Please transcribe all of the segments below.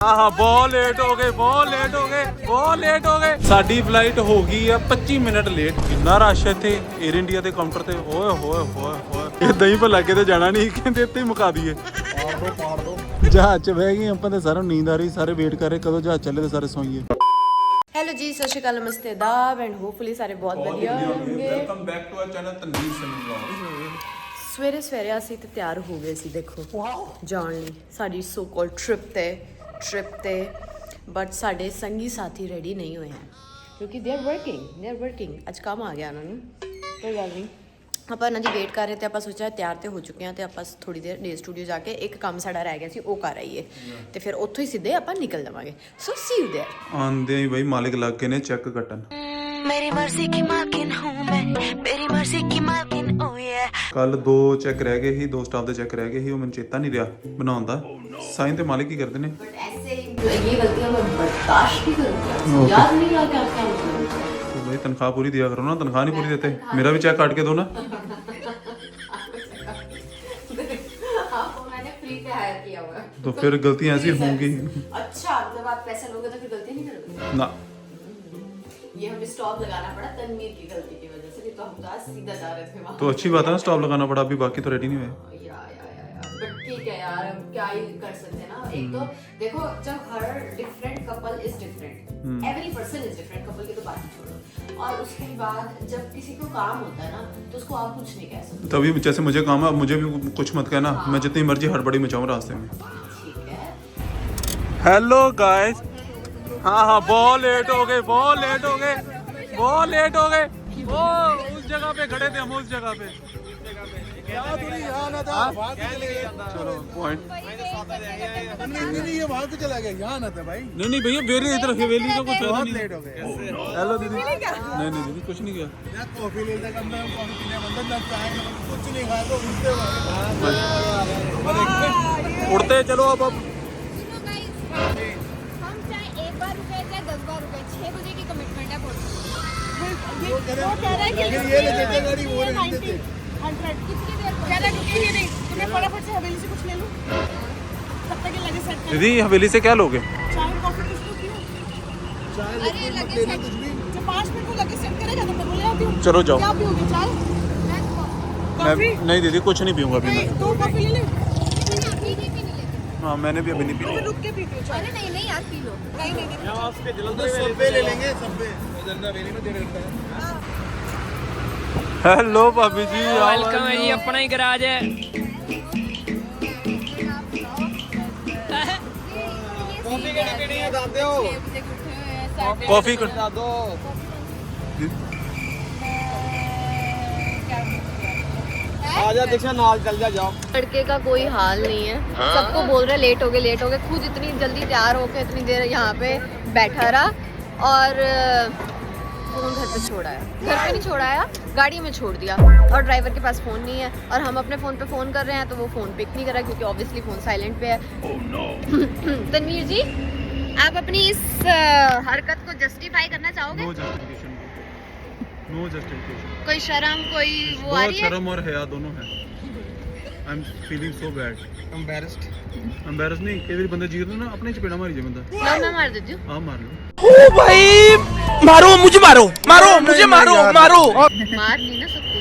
हाँ बहुत लेट हो गए, बहुत लेट हो गए, बहुत लेट हो गए। साडी फ्लाइट हो गई है 25 मिनट लेट। कितना रश है इत्थे एयर इंडिया के काउंटर ते। ओए होए होए होए, इदां ही भला किते जाना नहीं, कहंदे इत्थे ही मुका दीए। जहाज च बह गए ਆਪਾਂ ਤੇ ਸਾਰਿਆਂ ਨੂੰ ਨੀਂਦ ਆ ਰਹੀ, ਸਾਰੇ ਵੇਟ ਕਰ ਰਹੇ ਕਦੋਂ ਜਹਾਜ਼ ਚੱਲੇ ਤੇ ਸਾਰੇ ਸੋਈਏ। हेलो जी, सत श्री अकाल, नमस्ते आदाब एंड होपफुली सारे बहुत बढ़िया होंगे। Welcome back to our channel Tanveer Singh vlog. ਸਵੇਰੇ ਸਵੇਰੇ ਅਸੀਂ ਤੇ ਤਿਆਰ ਹੋ ਗਏ ਸੀ, ਦੇਖੋ ਜਾਣ ਲਈ ਸਾਡੀ ਸੋ ਕਾਲ ਟ੍ਰਿਪ ਤੇ ਬਟ ਸਾਡੇ ਸੰਗੀ ਸਾਥੀ ਰੈਡੀ ਨਹੀਂ ਹੋਏ ਹਨ ਕਿਉਂਕਿ ਦੇ ਆਰ ਵਰਕਿੰਗ ਅੱਜ ਕੰਮ ਆ ਗਿਆ ਉਹਨਾਂ ਨੂੰ। ਕੋਈ ਗੱਲ ਨਹੀਂ, ਆਪਾਂ ਇਹਨਾਂ ਦੀ ਵੇਟ ਕਰ ਰਹੇ ਤੇ ਆਪਾਂ ਸੋਚਿਆ ਤਿਆਰ ਤੇ ਹੋ ਚੁੱਕੇ ਹਾਂ ਤੇ ਆਪਾਂ ਥੋੜੀ ਦੇਰ ਡੇ ਸਟੂਡੀਓ ਜਾ ਕੇ ਇੱਕ ਕੰਮ ਸਾਡਾ ਰਹਿ ਗਿਆ ਸੀ ਉਹ ਕਰ ਆਈਏ ਤੇ ਫਿਰ ਉੱਥੋਂ ਹੀ ਸਿੱਧੇ ਆਪਾਂ ਨਿਕਲ ਜਾਵਾਂਗੇ। ਸੋ ਸੀ ਯੂ देयर। ਆਂਦੇ ਹੀ ਬਈ ਮਾਲਿਕ ਲੱਗ ਕੇ ਨੇ ਚੈੱਕ ਕੱਟਣ। मेरी मर्जी की मालकिन हूँ मैं, मेरी मर्जी की मालकिन ओ ये। ਕੱਲ 2 ਚੈੱਕ ਰਹਿ ਗਏ ਸੀ, 2 ਸਟਾਫ ਦੇ ਚੈੱਕ ਰਹਿ ਗਏ ਸੀ, ਉਹ ਮੈਨੂੰ ਚੇਤਾ ਨਹੀਂ ਰਿਹਾ ਬਣਾਉਣ ਦਾ। ਸਾਈਨ ਤੇ ਮਾਲਿਕ ਹੀ ਕਰਦੇ ਨੇ। बट ऐसे ये गलतियां मैं बर्दाश्त नहीं करूँगा, याद नहीं रहा क्या क्या मतलब। तो भाई तनख्वाह पूरी दिया करो ना, तनख्वाह नहीं पूरी देते मेरा भी चेक काट के दो ना। आपको मैंने फ्री पे हायर किया हुआ है। तो फिर गलतियां ऐसी होंगी। अच्छा, जब आप पैसा लोगे तो फिर गलती नहीं करोगे ना, ये हमें स्टॉप लगाना पड़ा तनवीर की गलती की वजह से, नहीं तो हम तो आज सीधा जा रहे थे वहाँ। तो अच्छी बात है ना, स्टॉप लगाना पड़ा, अभी बाकी तो रेडी नहीं हुए। बट ठीक है यार, अब क्या ही कर सकते हैं ना। एक तो देखो, जब हर different couple is different, every person is different, couple की तो बात ही छोड़ो। और उसके बाद जब किसी को काम होता है ना तो उसको आप कुछ नहीं कह सकते। तभी जैसे मुझे काम है, मुझे भी कुछ मत कहना। हाँ। मैं जितनी मर्जी हड़बड़ी मचाऊं रास्ते में। ठीक है। हेलो गाइस, हाँ हाँ बहुत लेट हो गए, बहुत लेट हो गए, बहुत लेट हो गए। वो उस जगह पे खड़े थे हम, उस जगह पे। चलो पॉइंट नहीं ये वहाँ पे चला गया, यहाँ ना था भाई। नहीं भैया, मेरे इधर हवेली का कुछ बहुत लेट हो गए। हेलो दीदी। नहीं दीदी कुछ नहीं किया। ना कॉफी लेने का मैं कॉफी पीने बंदा ना चाय कुछ नहीं खाया तो उड़ते चलो अब हम चाहे एक बार रुके चाहे 10 बार रुके, 6 बजे की कमिटमेंट है। वो कह रहा है कि ये ले लेते गाड़ी वो ले लेते 100 कितनी देर कह रहा है रुकेंगे नहीं, तो मैं फटाफट से हवेली से कुछ ले लूं तब तक ये लगे सेट। दीदी हवेली से क्या लोगे? चाय कॉफी कुछ लो पियो। चाय अरे मत लगे लेना सेट कुछ भी। जो 5 मिनट को लगे सेट करेगा तो मैं बोले आती हूं। चलो जाओ। क्या पियोगे, चाय मैं कॉफी? नहीं दीदी कुछ नहीं पीऊंगा अभी मैं। 2 कॉफी ले ले। पीने की नहीं लेते, हाँ मैंने भी अभी नहीं पी। फिर रुक के पी लो चाय। अरे नहीं यार पी लो। नहीं सब्बे ले लेंगे सब्बे, उधर ना वेली में दे रहता है। हेलो भाभी जी, वेलकम है जी, अपना ही गराज है। कॉफी केड़ी पीनी है बता दो। कॉफी बता दो। आजा दीक्षा नाल चल जा जाओ। लड़के का कोई हाल नहीं है, सबको बोल रहे लेट हो गए, खुद इतनी जल्दी तैयार होकर इतनी देर यहाँ पे बैठा रहा और फोन घर पे छोड़ा है। घर पे नहीं छोड़ाया, गाड़ी में छोड़ दिया और ड्राइवर के पास फ़ोन नहीं है और हम अपने फ़ोन पे फ़ोन कर रहे हैं तो वो फ़ोन पिक नहीं कर रहा क्योंकि ऑब्वियसली फ़ोन साइलेंट पे है। तनवीर जी, आप अपनी इस हरकत को जस्टिफाई करना चाहोगे? No justification, no justification. कोई शर्म, कोई वो आ बहुत रही है? शर्म और हया दोनों है। I am feeling so bad. Embarrass नहीं, कई बार बंदा जीर ना अपने चपेड़ा मारी जाए बंदा। लो मैं मार देती हूँ। आप मार लो। ओ भाई मारो मुझे, मारो मुझे, मारो। मार नहीं ना सकती,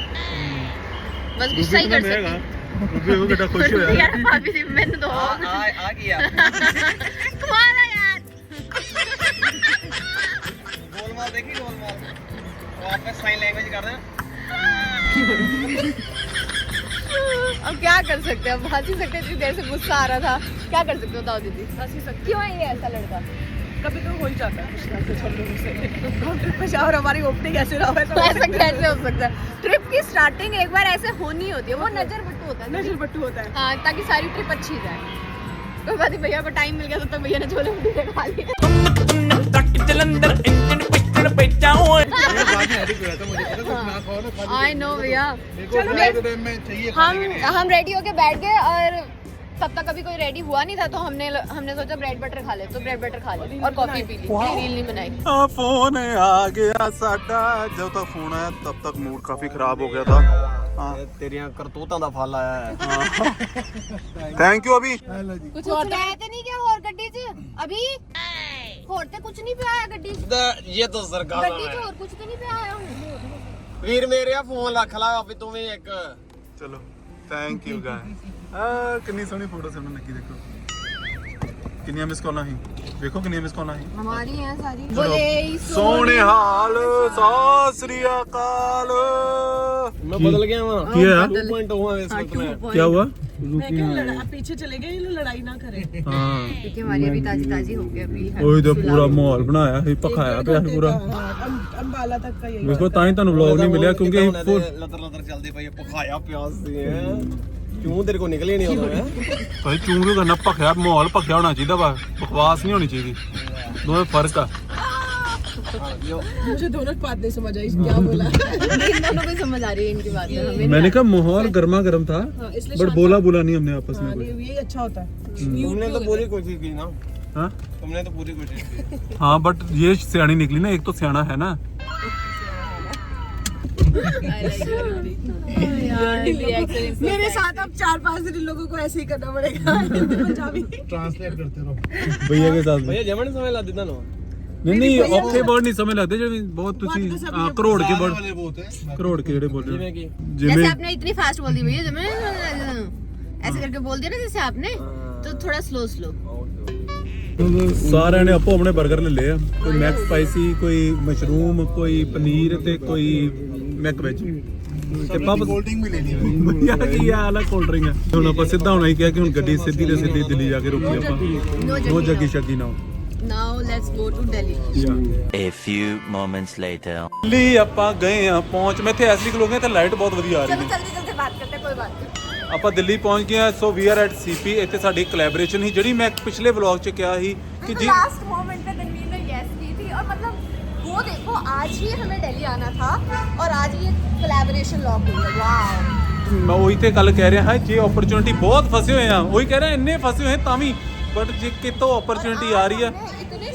बस गुस्सा ही कर सकती। रुपये हो बेटा, खुश हो यार। यार भाभी जी मैंने दो आ गया। तुम्हारा यार। गोलमाल देखी, गोलमाल वो आपका साइन लैंग्वेज कर रहे हैं। अब क्या कर सकते हैं, अब हंस ही सकते हैं, इतनी देर से गुस्सा आ रहा था, क्या कर सकते हो बताओ दीदी? हंस ही सकते। क्यों है ये ऐसा लड़का? कभी तो हो ही जाता है कुछ ना कुछ हम लोगों से। हम ट्रिप पे जाओ और हमारी ओपनिंग ऐसे रहा है तो ऐसा कैसे हो सकता है? ट्रिप की स्टार्टिंग एक बार ऐसे होनी होती है, वो नजर बट्टू होता है। नजर बट्टू होता है। हाँ, ताकि सारी ट्रिप अच्छी जाए। कोई बात नहीं, भैया को टाइम मिल गया तो भैया ने छोले भटूरे खा लिए। आई नो भैया। हम रेडी होके बैठ गए और तब तक अभी कोई रेडी हुआ नहीं था तो हमने सोचा ब्रेड बटर खा ले, तो ब्रेड बटर खा ली और कॉफी पी ली, रील नहीं बनाई। फोन आ गया साडा, जब तक फोन आया तब तक मूड काफी खराब हो गया था। तेरियां करतूतां दा फल आया है। Thank you. अभी हेलो जी। कुछ और तो नहीं क्या और ਗੱਡੀ 'ਚ ਅਭੀ ਹੋਰ ਤੇ ਕੁਝ ਨਹੀਂ ਪਿਆ ਹੈ ਗੱਡੀ 'ਚ ये तो सरकार ਗੱਡੀ 'ਚ ਹੋਰ ਕੁਝ ਤੇ ਨਹੀਂ ਪਿਆ ਹੈ ਹੁਣ वीर मेरे फोन रख ला अभी तुम्हें एक ਚਲੋ ਥੈਂਕ ਯੂ ਗਾਇਸ ਕਿੰਨੀ ਸੋਹਣੀ ਫੋਟੋ ਸਾਹਮਣੇ ਲੱਗੀ ਦੇਖੋ ਕਿੰਨੀਆਂ ਮਿਸ ਕਾਲਾਂ ਸੀ ਵੇਖੋ ਕਿੰਨੀਆਂ ਮਿਸ ਕਾਲਾਂ ਸੀ हमारी है सारी बोले ਸੋਹਣੇ ਹਾਲ ਸਤਿ ਸ੍ਰੀ ਅਕਾਲ मैं बदल गया वहाँ ਕੀ ਹੋਇਆ 2.0 हुआ इस वक्त में ਕੀ हुआ मैं क्यों लड़ा अब पीछे चले गए ये लोग लड़ाई ना करें ਹਾਂ क्योंकि हमारी अभी ताजी ताजी हो गई अभी है ਉਹੀ ਤਾਂ ਪੂਰਾ ਮਾਹੌਲ ਬਣਾਇਆ ਸੀ ਪਖਾਇਆ ਪਿਆ ਸੀ ਪੂਰਾ अंबाला तक का यही ਵੇਖੋ ਤਾਂ ਹੀ ਤੁਹਾਨੂੰ ਵਲੌਗ ਨਹੀਂ ਮਿਲਿਆ ਕਿਉਂਕਿ लतर लतर चलती भाई पखाया प्याज से क्यों तेरे को निकल ही नहीं होता है ਭਾਈ ਚੂੰ ਕਿਉਂ ਕਰਨਾ ਭਖਿਆ ਮਾਹੌਲ ਭਖਿਆ ਹੋਣਾ ਚਾਹੀਦਾ ਵਾ ਬਕਵਾਸ ਨਹੀਂ ਹੋਣੀ ਚਾਹੀਦੀ ਦੋਵੇਂ ਫਰਕ ਆ मुझे दोनों बात नहीं समझ आई क्या बोला इन दोनों को समझ आ रही है इनकी बातें हमें मैंने कहा माहौल गर्मा गर्म था इसलिए बट बोला नहीं हमने आपस में कोई यही अच्छा होता है तुमने तो पूरी कोशिश की ना हाँ तुमने तो पूरी कोशिश की हाँ बट ये सियानी निकली ना एक तो सियाना है ना मेरे साथ अब 4-5 दिन लोगों को ऐसे ही करना पड़ेगा पंजाबी भैया के साथ भैया जमन समय ला देता ना नहीं औखे वर्ड नहीं समझ लगते जो बहुत ਤੁਸੀਂ ਕਰੋੜ ਕੇ वर्ड ਕਰੋੜ के ਜਿਹੜੇ ਬੋਲ ਰਹੇ जिਵੇਂ कि जैसे ਜਿਵੇਂ आपने इतनी फास्ट बोल दी भैया जब ऐसे करके बोल दिया ना जैसे आपने तो थोड़ा स्लो स्लो ਸਾਰਿਆਂ ਨੇ ਆਪੋ ਆਪਣੇ 버ਗਰ ਲੈ ਲਏ ਆ ਕੋਈ ਮੈਕ ਸਪਾਈਸੀ ਕੋਈ ਮਸ਼ਰੂਮ ਕੋਈ ਪਨੀਰ ਤੇ ਕੋਈ ਮੈਕ ਵੈਜ ਤੇ ਪਾਪ ਕੋਲਡ ਡਰਿੰਕ ਵੀ ਲੈ ਲਈ ਯਾਰ ਕੀ ਹਾਲ ਆ ਕੋਲਡ ਡਰਿੰਕ ਹੁਣ ਆਪਾਂ ਸਿੱਧਾ ਹੋਣਾ ਹੀ ਕਿਹਾ ਕਿ ਹੁਣ ਗੱਡੀ ਸਿੱਧੀ ਤੇ ਸਿੱਧੀ ਦਿੱਲੀ ਜਾ ਕੇ ਰੁਕੀ ਆਪਾਂ ਨੋ ਜੱਗੀ ਸ਼ੱਗੀ ਨਾ Now let's go to Delhi. A few moments later. Delhi ਆਪਾਂ ਗਏ ਆ ਪਹੁੰਚ ਮੈਂ ਇੱਥੇ ਐਸਲੀ ਖਲੋ ਗਿਆ ਤੇ ਲਾਈਟ ਬਹੁਤ ਵਧੀਆ ਆ ਰਹੀ चलो ਹੈ जल्दी जल्दी बात करते हैं कोई बात नहीं ਆਪਾਂ ਦਿੱਲੀ ਪਹੁੰਚ ਗਏ ਆ ਸੋ ਵੀ ਆਰ ਐਟ ਸੀਪੀ ਇੱਥੇ ਸਾਡੀ ਕੋਲੈਬੋਰੇਸ਼ਨ ਸੀ ਜਿਹੜੀ ਮੈਂ ਪਿਛਲੇ ਵਲੌਗ 'ਚ ਕਿਹਾ ਸੀ ਕਿ ਜੀ लास्ट मोमेंट पे तनवीर ने यस की थी और मतलब वो देखो आज ही हमें दिल्ली आना था और आज ये कोलैबोरेशन लॉक हुई है वाओ ਮੈਂ ਉਹੀ ਤੇ ਗੱਲ ਕਹਿ ਰਿਹਾ ਹਾਂ ਜੇ ਓਪਰਚੁਨਿਟੀ ਬਹੁਤ ਫਸੇ ਹੋਏ ਆ ਉਹੀ ਕਹਿ ਰਿਹਾ ਇੰਨੇ ਫਸੇ ਹੋਏ ਤਾਂ ਵੀ ਬਟ ਜੇ ਕਿਤੋਂ ਓਪਰਚੁਨਿਟੀ ਆ ਰਹੀ ਆ इतने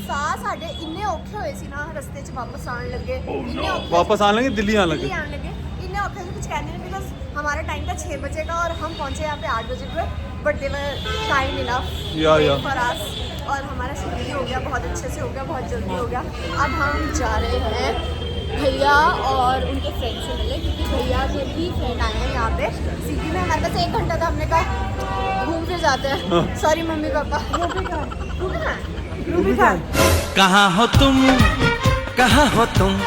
ਸਾਹ ਸਾਡੇ ਇੰਨੇ ਔਖੇ ਹੋਏ ਸੀ ਨਾ ਰਸਤੇ 'ਚ ਵਾਪਸ ਆਉਣ ਲੱਗੇ ਇੰਨੇ ਔਖੇ ਵਾਪਸ ਆਣ ਲੱਗੇ ਦਿੱਲੀ ਆਣ ਲੱਗੇ दिल्ली आने लगे इन्हें औखे से कुछ कहने नहीं बिकॉज हमारा टाइम था 6 बजे का और हम पहुंचे यहाँ पे 8 बजे पे but they were time enough Yeah. For us और हमारा शेड्यूल हो गया बहुत अच्छे से हो गया बहुत जल्दी हो गया अब हम जा रहे हैं भैया और उनके फ्रेंड से मिले क्योंकि भैया के भी फ्रेंड आए हैं यहाँ पे सिटी में हमारे पास 1 घंटा था हमने कहा घूम फिर जाते हैं sorry mummy papa Ruby Khan कहाँ हो तुम कहाँ हो तुम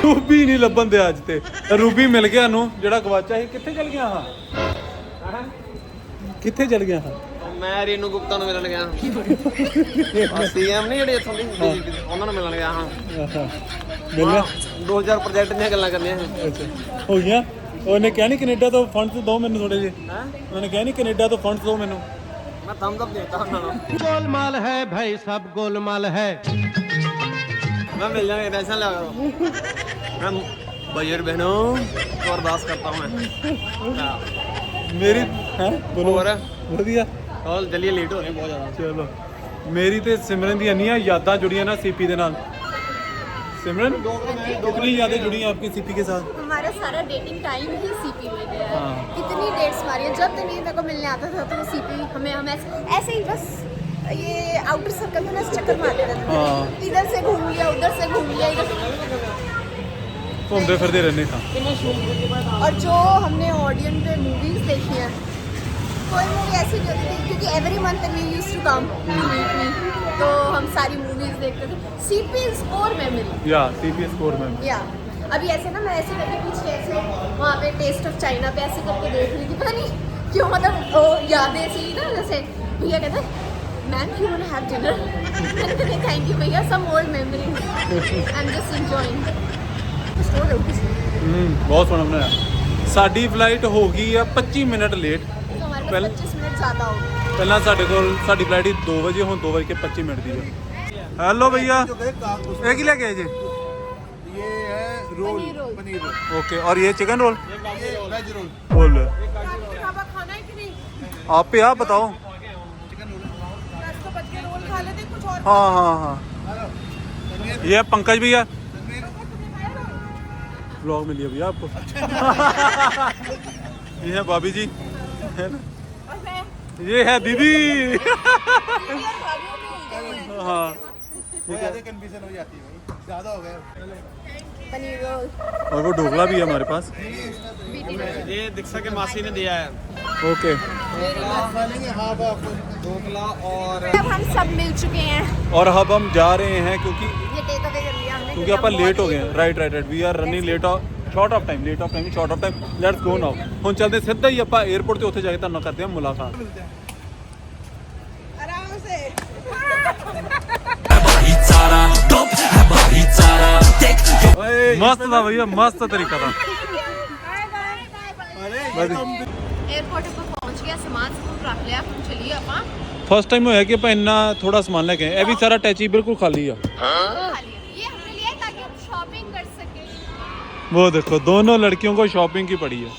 ਰੂਬੀ ਨਹੀਂ ਲੱਭਣ ਦੇ ਅੱਜ ਤੇ ਰੂਬੀ ਮਿਲ ਗਿਆ ਨੂੰ ਜਿਹੜਾ ਗਵਾਚਾ ਸੀ ਕਿੱਥੇ ਚਲ ਗਿਆ ਹਾਂ ਕਿੱਥੇ ਚਲ ਗਿਆ ਹਾਂ ਮੈਂ ਰੀਨੂ ਗੁਪਤਾ ਨੂੰ ਮਿਲਣ ਗਿਆ ਸੀਐਮ ਨਹੀਂ ਜਿਹੜੇ ਇੱਥੋਂ ਦੇ ਉਹਨਾਂ ਨੂੰ ਮਿਲਣ ਗਿਆ ਹਾਂ ਮਿਲ ਗਿਆ 2000 ਪ੍ਰੋਜੈਕਟ ਦੀਆਂ ਗੱਲਾਂ ਕਰਨੀਆਂ ਅੱਛਾ ਹੋ ਗਿਆ ਉਹਨੇ ਕਿਹਾ ਨਹੀਂ ਕੈਨੇਡਾ ਤੋਂ ਫੰਡਸ ਦੋ ਮੈਨੂੰ ਥੋੜੇ ਜਿਹੇ ਉਹਨੇ ਕਿਹਾ ਨਹੀਂ ਕੈਨੇਡਾ ਤੋਂ ਫੰਡਸ ਦੋ ਮੈਨੂੰ ਮੈਂ ਥੰਬਸ ਅਪ ਦੇਤਾ ਉਹਨਾਂ ਨੂੰ गोलमाल है भाई सब गोलमाल है मैं मिल जाएंगे टेंशन लगा करो मैं भैया बहनों को अरदास करता हूँ मैं ਮੇਰੀ ਹੈ ਬੋਲੋ ਹੋਰ ਵਧੀਆ और जल्दी लेट हो रहे हैं बहुत ज़्यादा ਚਲੋ ਮੇਰੀ ਤੇ ਸਿਮਰਨ ਦੀ ਇੰਨੀਆਂ ਯਾਦਾਂ ਜੁੜੀਆਂ ਨਾ ਸੀਪੀ ਦੇ ਨਾਲ सिमरन कितनी यादें जुड़ी हैं आपकी सीपी के साथ? हमारा सारा डेटिंग टाइम ही सीपी में गया है। हाँ। कितनी डेट्स मारी है, जब तक मेरे को मिलने आता था तो वो सीपी हम ऐसे ही बस ये आउटर सर्कल में ना चक्कर मारते रहते थे। हाँ। इधर से घूम लिया, उधर से घूम लिया, इधर घूमते फिरते रहने का। और जो हमने ऑडियंस पे मूवीज देखी हैं, कोई मूवी ऐसी नहीं होती थी क्योंकि every month we used to come to meet me, तो हम सारी मूवीज देखते थे। CP is core memory. या सीपी स्कोर में या अभी ऐसे ना मैं ऐसे करके पीछे ऐसे वहाँ पे टेस्ट ऑफ चाइना पे ऐसे करके देख रही थी, पता नहीं क्यों, मतलब वो यादें सी ना, जैसे भैया कहते ma'am you want to have dinner, मैंने थैंक यू भैया, some old memories, I am just enjoying. बहुत सोहना बनाया। साडी फ्लाइट हो गई है 25 मिनट लेट। तो हमारे पहले- पास 25 मिनट ज़्यादा हो गए। ਪਹਿਲਾਂ ਸਾਡੇ ਕੋਲ ਸਾਡੀ ਫਲਾਈਟ 2 ਵਜੇ ਹੁਣ 2 ਵਜੇ ਕੇ 25 ਮਿੰਟ ਦੀ ਹੈ। ਹੈਲੋ ਭਈਆ, ਇਹ ਕੀ ਲੈ ਕੇ ਆਏ ਜੀ? ये है roll, paneer roll. Paneer roll, okay, और ये चिकन रोल? ये वेज रोल, बोल खाना खाना है कि नहीं? आप पे आप बताओ। Chicken roll. 10 तो बज के रोल खा लेते कुछ और। हाँ हाँ हाँ, ये पंकज भैया, ब्लॉग में लिया भैया आपको। ये है भाभी जी, है ना? और मैं ये है दीदी हाँ कंफ्यूजन हो जाती है भाई, ज्यादा हो गया। पनीर रोल और वो ढोकला भी है हमारे पास। ये दीक्षा के मासी ने दिया है। ओके ढोकला और अब हम सब मिल चुके हैं। और अब हम जा रहे हैं क्योंकि ये टेक अवे कर लिया हमने क्योंकि ਆਪਾਂ ਲੇਟ ਹੋ ਗਏ ਹਾਂ। Right we are running late short of time let's go now. ਹੁਣ ਚੱਲਦੇ ਸਿੱਧਾ ਹੀ ਆਪਾਂ 에어ਪੋਰਟ ਤੇ ਉੱਥੇ ਜਾ ਕੇ ਤੁਹਾਨੂੰ ਕਰਦੇ ਹਾਂ ਮੁਲਾਕਾਤ। आराम से ਮਸਤ ਦਾ ਭਈਆ ਮਸਤ ਤਰੀਕਾ ਦਾ। एयरपोर्ट पर पहुंच गया, सामान सब रख लिया, हम चलिए ਆਪਾਂ ਫਸਟ ਟਾਈਮ ਹੋਇਆ ਕਿ ਆਪਾਂ ਇੰਨਾ ਥੋੜਾ ਸਮਾਨ ਲੈ ਕੇ ਆਏ। ਇਹ ਵੀ ਸਾਰਾ ਟੈਚੀ ਬਿਲਕੁਲ ਖਾਲੀ ਆ। ये हमने लिया है ताकि हम शॉपिंग कर सके। वो देखो दोनों लड़कियों को शॉपिंग की पड़ी है।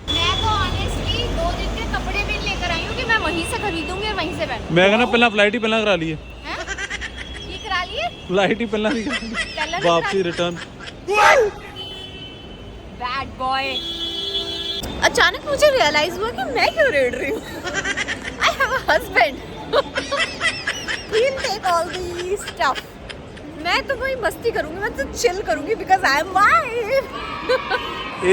मैं तो ऑनेस्टली 2 दिन के कपड़े भी लेकर आई हूँ कि मैं वहीं से खरीदूंगी और वहीं से पहनूंगी। मैं कहना पहला फ्लाइट ही पहला करा लिए। हैं? ये करा लिए? फ्लाइट ही पहला नहीं पहला भी वापसी रिटर्न। Bad boy. अचानक मुझे रियलाइज हुआ कि मैं क्यों रेड रही हूँ। I have a husband. He will take all the stuff. मैं तो वही मस्ती करूंगी, मैं तो चिल करूंगी because I am wife.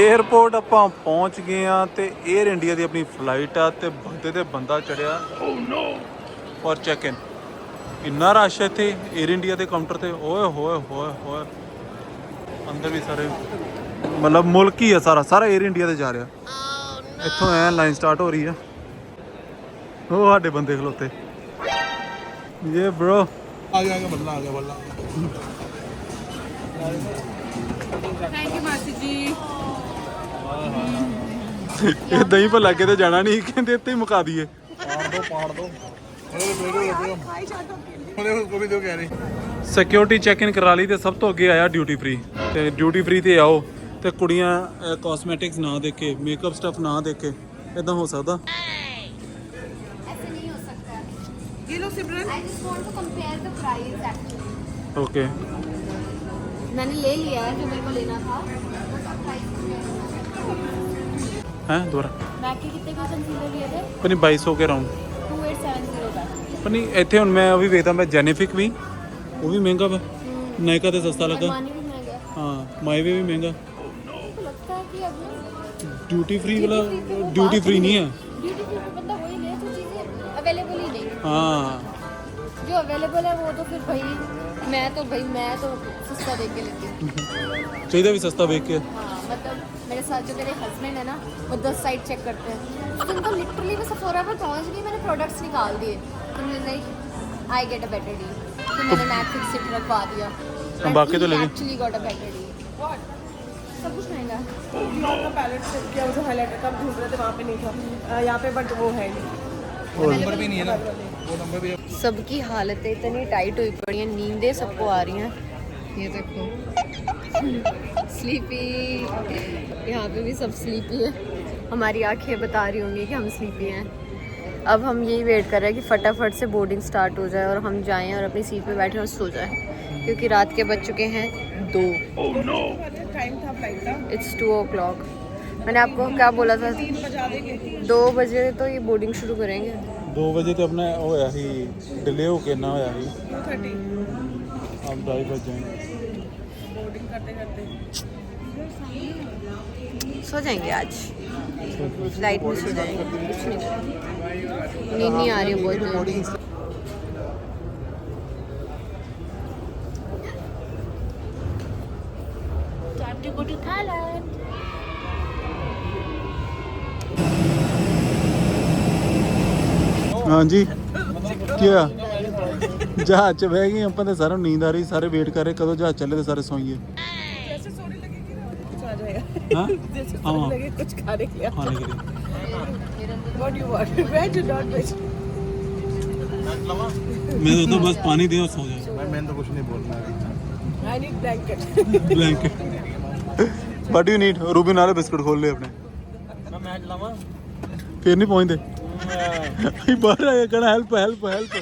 Airport ਆਪਾਂ ਪਹੁੰਚ ਗਏ ਆ ਤੇ 에ਅਰ ਇੰਡੀਆ ਦੀ ਆਪਣੀ ਫਲਾਈਟ ਆ ਤੇ ਬੰਦੇ ਤੇ ਬੰਦਾ ਚੜਿਆ। ਔਰ ਚੈੱਕ ਇਨ ਇੰਨਾ ਰਸ਼ ਹੈ ਇੱਥੇ 에ਅਰ ਇੰਡੀਆ ਦੇ ਕਾਊਂਟਰ ਤੇ। ਓਏ ਹੋਏ ਹੋਏ ਹੋਏ ਅੰਦਰ ਵੀ ਸਾਰੇ ਮਤਲਬ ਮੁਲਕ ਹੀ ਆ ਸਾਰਾ 에ਅਰ ਇੰਡੀਆ ਤੇ ਜਾ ਰਿਹਾ। ਇੱਥੋਂ ਐ ਲਾਈਨ ਸਟਾਰਟ ਹੋ ਰਹੀ ਆ। ਉਹ ਸਾਡੇ ਬੰਦੇ ਖਲੋਤੇ। ਇਹ ਬ్రో आ गया बल्ला आ गया बल्ला। थैंक यू मासी जी। ਇਦਾਂ ਹੀ ਭਲਾ ਕਿਤੇ ਜਾਣਾ ਨਹੀਂ, ਕਹਿੰਦੇ ਇੱਥੇ ਹੀ ਮੁਕਾ ਦਈਏ। पाड़ दो उसको भी दो कह रही। ਸਿਕਿਉਰਿਟੀ ਚੈੱਕ ਇਨ ਕਰਾ ਲਈ ਤੇ ਸਭ ਤੋਂ ਅੱਗੇ ਆਇਆ ਡਿਊਟੀ ਫ੍ਰੀ। ਤੇ ਡਿਊਟੀ ਫ੍ਰੀ ਤੇ ਆਓ ਤੇ ਕੁੜੀਆਂ ਕਾਸਮੈਟਿਕਸ ਨਾ ਦੇਖ ਕੇ, ਮੇਕਅਪ ਸਟਫ ਨਾ ਦੇਖ ਕੇ ਇਦਾਂ ਹੋ ਸਕਦਾ? ऐसे नहीं हो सकता। ये लो सिमरन। I just want to compare the price actually. Okay मैंने ले लिया है जो मेरे को लेना था। बस अब प्राइस ਹੈ ਦੁਬਾਰਾ बैग के कितने का कंसीलर लिए थे? ਪਨੀ 2200 ਕੇ ਰਾਉਂਡ 2870 का। ਪਨੀ ਇੱਥੇ ਹੁਣ ਮੈਂ ਉਹ ਵੀ ਵੇਖਦਾ ਮੈਂ ਜੈਨੇਫਿਕ ਵੀ ਉਹ ਵੀ ਮਹਿੰਗਾ ਵਾ। ਨਾਇਕਾ ਤੇ ਸਸਤਾ ਲੱਗਾ। मानी भी महंगा है। ਹਾਂ ਮਾਈਵੇ ਵੀ ਮਹਿੰਗਾ। मेरे को लगता है कि अब ना ਡਿਊਟੀ ਫ੍ਰੀ ਵਾਲਾ ਡਿਊਟੀ ਫ੍ਰੀ नहीं है। ड्यूटी फ्री पे बंदा वही ले जो चीज़ें अवेलेबल ही नहीं। हाँ जो अवेलेबल है वो तो फिर भाई मैं तो सस्ता देख के लेती हूँ। चाहिए भी सस्ता देख के। हाँ मतलब मेरे साथ जो मेरे हस्बैंड है ना वो 10 साइट चेक करते हैं। उस दिन तो लिटरली मैं सफोरा पर पहुँच गई, मैंने प्रोडक्ट्स निकाल दिए। तो मैंने like I get a better deal. तो मैंने मैट फिक्स इट रखवा दिया। बाकी तो लेकिन actually got a better deal. सब कुछ महंगा है। डियोर का पैलेट सेट किया, मुझे हाइलाइटर का ढूंढ रहे थे, वहाँ पे नहीं था। यहाँ पे बट वो है नहीं। नंबर भी नहीं है ना, वो नंबर भी। सबकी हालतें इतनी टाइट हुई पड़ी हैं, नींदें सबको आ रही हैं। ये देखो स्लीपी, यहाँ पे भी सब स्लीपी है। हमारी आंखें बता रही होंगी कि हम स्लीपी हैं। अब हम यही वेट कर रहे हैं कि फटाफट से बोर्डिंग स्टार्ट हो जाए और हम जाएं और अपनी सीट पे बैठे और सो जाएं, क्योंकि रात के बज चुके हैं 2। टाइम था फ्लाइट का। It's 2 o'clock। मैंने आपको क्या बोला था? 3 बजा देंगे। 2 बजे तो ये बोर्डिंग शुरू करेंगे। 2 ਵਜੇ ਤੇ ਆਪਣਾ ਹੋਇਆ ਸੀ ਡਿਲੇ ਹੋ ਕੇ ਨਾ ਹੋਇਆ ਸੀ। 2:30 अब 2:30 बज जाएंगे। बोर्डिंग करते करते। सो जाएंगे आज फ्लाइट में, सो जाएंगे, कुछ नहीं करेंगे। नींद नहीं आ रही है बहुत जोर। Time to go to Thailand. हाँ जी क्या जहाज च बह गए ਆਪਾਂ ਤੇ ਸਾਰਾ ਨੀਂਦ ਆ ਰਹੀ, ਸਾਰੇ ਵੇਟ ਕਰ ਰਹੇ ਕਦੋਂ ਜਹਾਜ਼ ਚੱਲੇ ਤੇ ਸਾਰੇ ਸੋਈਏ। जैसे सोने लगेगी ना कुछ आ जाएगा। हाँ जैसे हाँ सोने लगे कुछ खाने के लिए। खाने के लिए What do you want? Veg or non veg? मैं तो बस पानी दे और सो जाए। मैं तो कुछ नहीं बोलना। I need blanket. Blanket what do you need? Ruby नाले बिस्कुट खोल ले अपने। मैं मैच लावा फिर नहीं पहुंचते। बाहर आया कहना हेल्प हेल्प हेल्प।